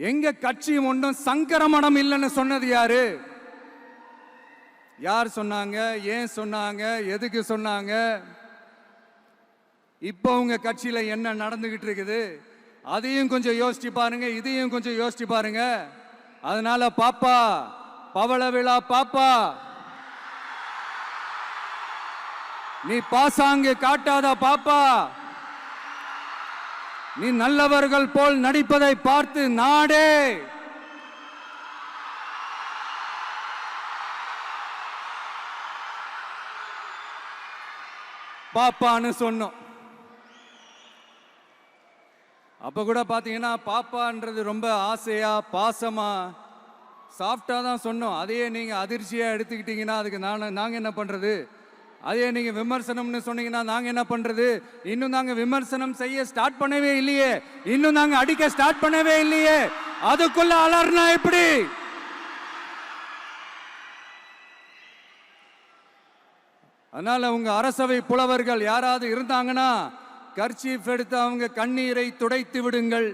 எங்க கட்சி ஒன்றும் சங்கரமணம் இல்லைன்னு சொன்னது யாரு? யார் சொன்னாங்க? ஏன் சொன்னாங்க? எதுக்கு சொன்னாங்க? இப்போ உங்க கட்சியில என்ன நடந்துகிட்டு இருக்குது அதையும் கொஞ்சம் யோசிச்சு பாருங்க, இதையும் கொஞ்சம் யோசிச்சு பாருங்க. அதனால பாப்பா, பவள விழா பாப்பா, நீ பாசாங்கு காட்டாத பாப்பா. நீ நல்லவர்கள் போல் நடிப்பதை பார்த்து நாடே பாப்பான்னு சொன்னோம். அப்ப கூட பாத்தீங்கன்னா பாப்பான்றது ரொம்ப ஆசையா பாசமா சாஃப்டா தான் சொன்னோம். அதையே நீங்க அதிர்ச்சியா எடுத்துக்கிட்டீங்கன்னா அதுக்கு நாங்க என்ன பண்றது? அதே நீங்க விமர்சனம்னு சொன்னீங்கன்னா நாங்க என்ன பண்றது? இன்னும் நாங்க விமர்சனம் செய்ய ஸ்டார்ட் பண்ணவே இல்லையே, இன்னும் நாங்க அடிக்க ஸ்டார்ட் பண்ணவே இல்லையே, அதுக்குள்ள அலர்னா எப்படி? அதனால உங்க அரசவை புலவர்கள் யாராவது இருந்தாங்கன்னா கர்ச்சீஃப் எடுத்து அவங்க கண்ணீரை துடைத்து விடுங்கள்.